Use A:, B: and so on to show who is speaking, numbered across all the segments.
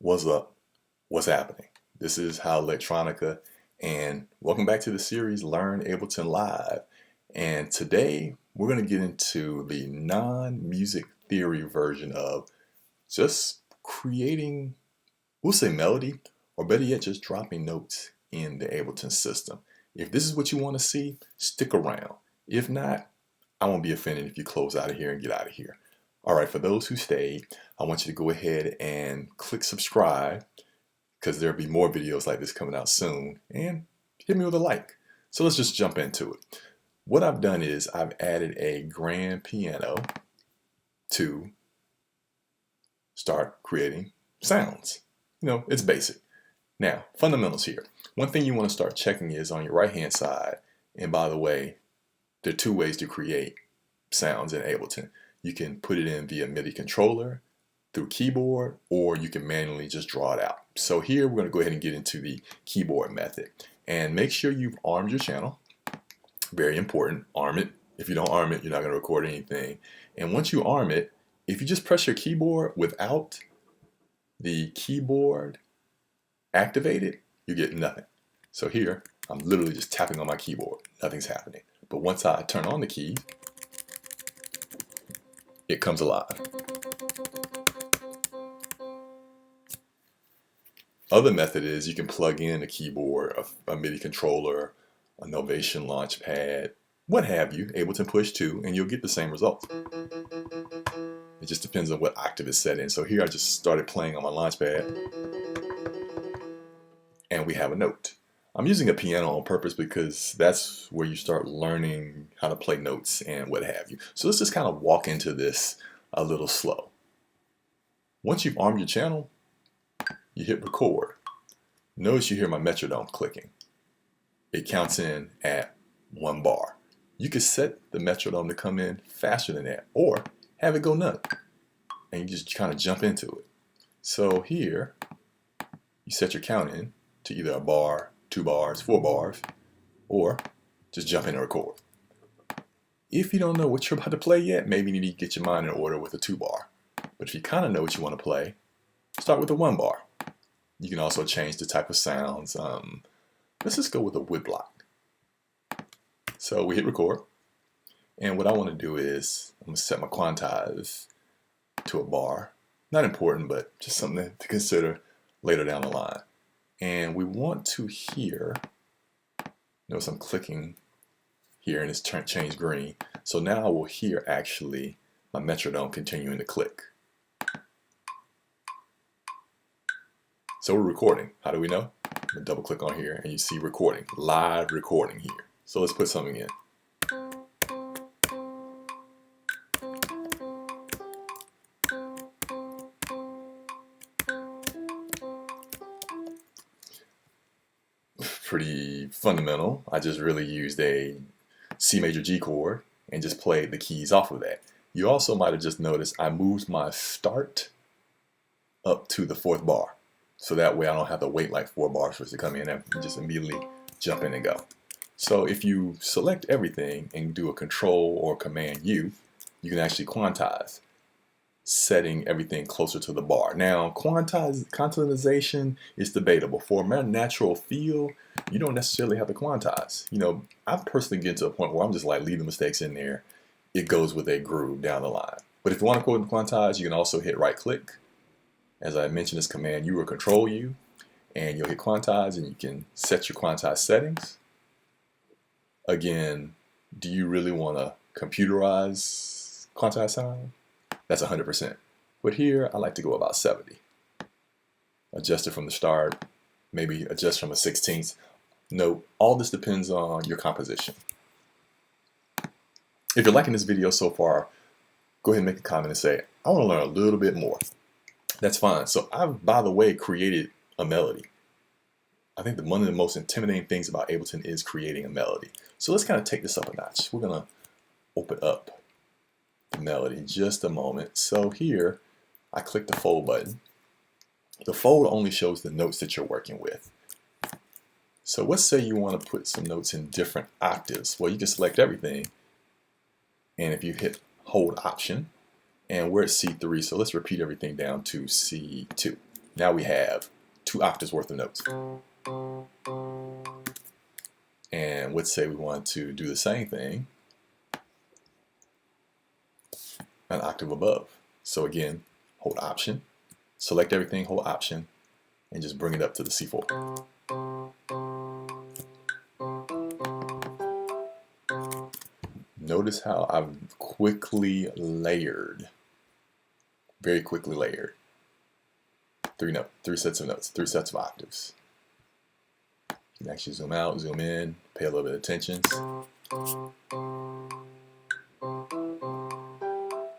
A: What's up? What's happening? This is How Electronica, and welcome back to the series Learn Ableton Live. And today we're going to get into the non-music theory version of just creating, we'll say melody, or better yet, just dropping notes in the Ableton system. If this is what you want to see, stick around. If not, I won't be offended if you close out of here and get out of here. All right, for those who stayed, I want you to go ahead and click subscribe because there'll be more videos like this coming out soon, and hit me with a like. So let's just jump into it. What I've done is I've added a grand piano to start creating sounds. You know, it's basic. Now, fundamentals here. One thing you want to start checking is on your right hand side, and by the way, there are two ways to create sounds in Ableton. You can put it in via MIDI controller, through keyboard, or you can manually just draw it out. So here we're going to go ahead and get into the keyboard method. And make sure you've armed your channel. Very important, arm it. If you don't arm it, you're not going to record anything. And once you arm it, if you just press your keyboard without the keyboard activated, you get nothing. So here, I'm literally just tapping on my keyboard. Nothing's happening. But once I turn on the key, it comes alive. Other method is you can plug in a keyboard, a MIDI controller, a Novation Launchpad, what have you, Ableton Push 2, and you'll get the same result. It just depends on what octave is set in. So here I just started playing on my Launchpad, and we have a note. I'm using a piano on purpose because that's where you start learning how to play notes and what have you. So let's just kind of walk into this a little slow. Once you've armed your channel, you hit record. Notice you hear my metronome clicking. It counts in at 1 bar. You can set the metronome to come in faster than that, or have it go none, and you just kind of jump into it. So here, you set your count in to either a bar, 2 bars, 4 bars, or just jump in and record. If you don't know what you're about to play yet, maybe you need to get your mind in order with a 2 bar. But if you kind of know what you want to play, start with a 1 bar. You can also change the type of sounds. Let's just go with a wood block. So we hit record. And what I want to do is I'm going to set my quantize to a bar. Not important, but just something to consider later down the line. And we want to hear, notice I'm clicking here and it's changed green. So now I will hear actually my metronome continuing to click. So we're recording. How do we know? I'm gonna double click on here and you see recording, live recording here. So let's put something in. Pretty fundamental. I just really used a C major G chord and just played the keys off of that. You also might have just noticed I moved my start up to the 4th bar. So that way I don't have to wait like 4 bars for it to come in and just immediately jump in and go. So if you select everything and do a Control or Command U, you can actually quantize, setting everything closer to the bar. Now, quantization is debatable. For a natural feel, you don't necessarily have to quantize. You know, I personally get to a point where I'm just like, leave the mistakes in there. It goes with a groove down the line. But if you want to go and quantize, you can also hit right click. As I mentioned, this Command U or Control U, and you'll hit quantize and you can set your quantize settings. Again, do you really want to computerize quantize sound? That's 100%. But here, I like to go about 70. Adjust it from the start, maybe adjust from a 16th. Note, all this depends on your composition. If you're liking this video so far, go ahead and make a comment and say, I want to learn a little bit more. That's fine. So I've, by the way, created a melody. I think that one of the most intimidating things about Ableton is creating a melody. So let's kind of take this up a notch. We're going to open up the melody in just a moment. So here, I click the fold button. The fold only shows the notes that you're working with. So let's say you want to put some notes in different octaves. Well, you can select everything. And if you hit hold Option, and we're at C3, so let's repeat everything down to C2. Now we have 2 octaves worth of notes. And let's say we want to do the same thing an octave above. So again, hold Option, select everything, hold Option, and just bring it up to the C4. Notice how I've quickly layered, very quickly layered. 3 sets of notes, 3 sets of octaves. You can actually zoom out, zoom in, pay a little bit of attention.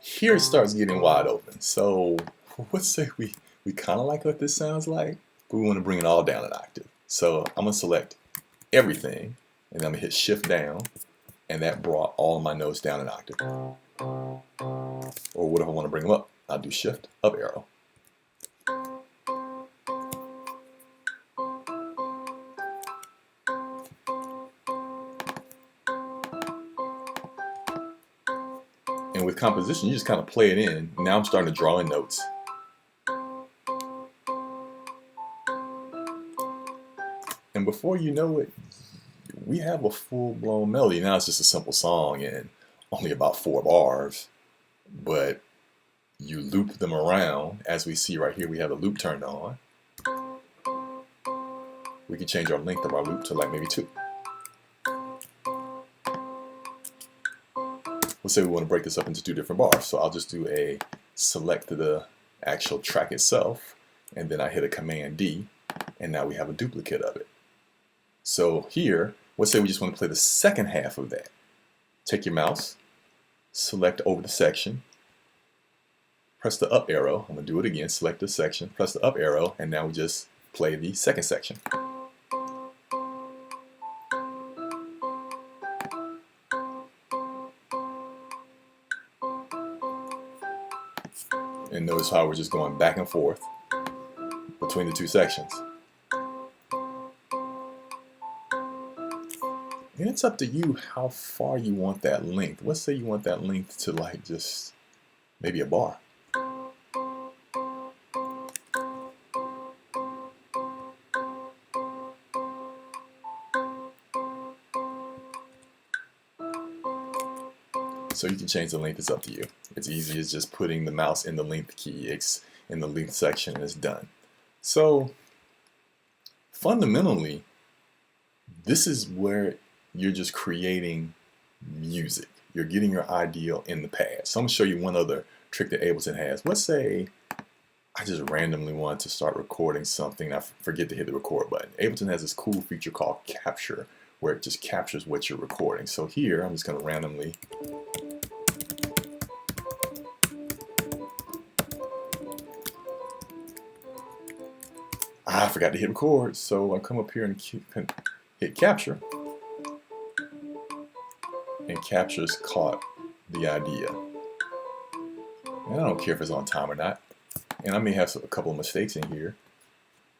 A: Here it starts getting wide open. So let's say we kind of like what this sounds like, but we want to bring it all down an octave. So I'm going to select everything, and I'm going to hit Shift down, and that brought all of my notes down an octave. Or what if I want to bring them up? I'll do Shift, up arrow. And with composition, you just kind of play it in. Now I'm starting to draw in notes. And before you know it, we have a full-blown melody. Now it's just a simple song and only about 4 bars. But you loop them around. As we see right here, we have the loop turned on. We can change our length of our loop to like maybe 2. Let's say we want to break this up into 2 different bars. So I'll just do a select the actual track itself, and then I hit a Command D, and now we have a duplicate of it. So here, let's say we just want to play the second half of that. Take your mouse, select over the section, press the up arrow. I'm going to do it again, select the section, press the up arrow, and now we just play the second section. And notice how we're just going back and forth between the 2 sections. And it's up to you how far you want that length. Let's say you want that length to like just maybe a bar. So you can change the length, it's up to you. It's easy as just putting the mouse in the length key, it's in the length section, and it's done. So fundamentally, this is where you're just creating music. You're getting your idea in the pad. So I'm going to show you one other trick that Ableton has. Let's say I just randomly want to start recording something. I forget to hit the record button. Ableton has this cool feature called capture, where it just captures what you're recording. So here, I'm just going to randomly I forgot to hit record, so I come up here and hit capture, and capture's caught the idea. And I don't care if it's on time or not, and I may have a couple of mistakes in here,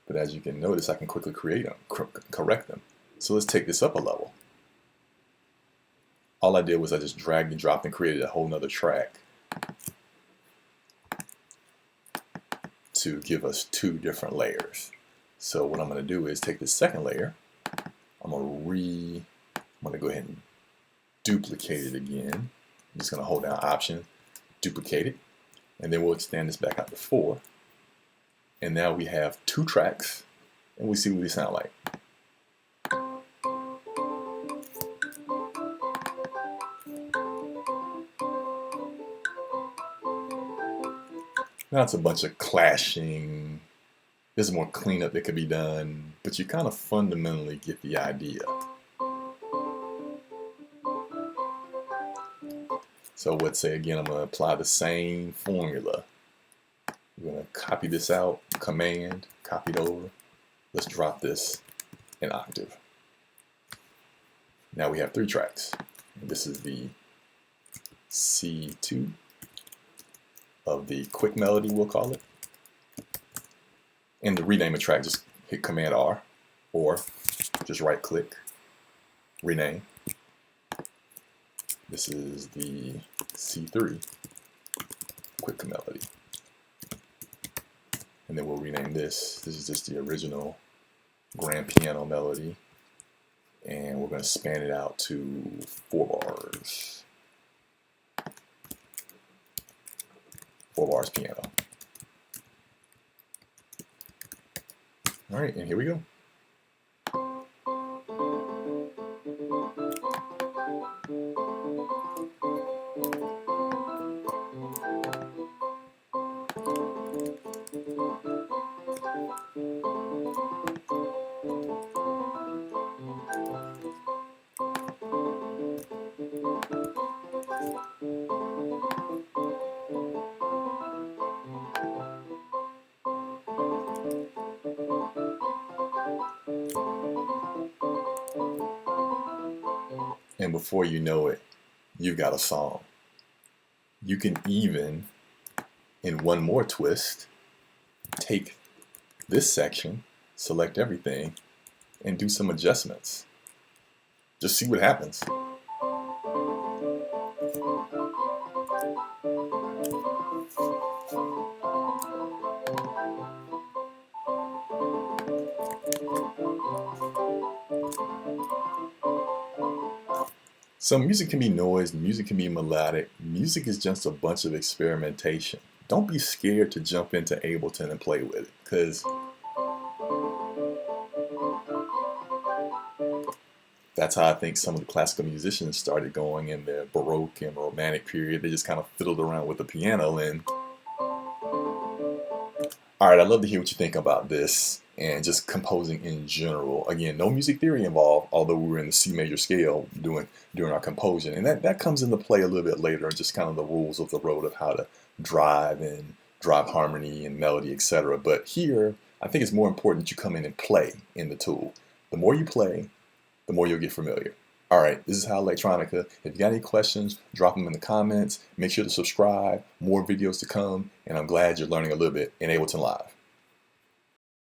A: but as you can notice, I can quickly create them, correct them. So let's take this up a level. All I did was I just dragged and dropped and created a whole nother track to give us 2 different layers. So what I'm going to do is take this second layer, I'm going to go ahead and duplicate it again. I'm just going to hold down Option, duplicate it, and then we'll extend this back out to 4. And now we have 2 tracks, and we see what they sound like. Now it's a bunch of clashing. There's more cleanup that could be done, but you kind of fundamentally get the idea. So let's say again, I'm going to apply the same formula. I'm going to copy this out, Command, copy it over. Let's drop this an octave. Now we have 3 tracks. This is the C2 of the quick melody, we'll call it. And to rename a track, just hit Command R, or just right click, rename. This is the C3 quick melody. and then we'll rename this. This is just the original grand piano melody, and we're going to span it out to 4 bars. 4 bars piano. All right, and here we go. And before you know it, you've got a song. You can even, in one more twist, take this section, select everything, and do some adjustments. Just see what happens. So music can be noise, music can be melodic, music is just a bunch of experimentation. Don't be scared to jump into Ableton and play with it, because that's how I think some of the classical musicians started going in their Baroque and Romantic period. They just kind of fiddled around with the piano. And all right, I'd love to hear what you think about this and just composing in general. Again, no music theory involved, although we were in the C major scale during our composition. And that comes into play a little bit later, just kind of the rules of the road of how to drive harmony and melody, etc. But here, I think it's more important that you come in and play in the tool. The more you play, the more you'll get familiar. All right, this is How Electronica. If you got any questions, drop them in the comments. Make sure to subscribe. More videos to come, and I'm glad you're learning a little bit in Ableton Live.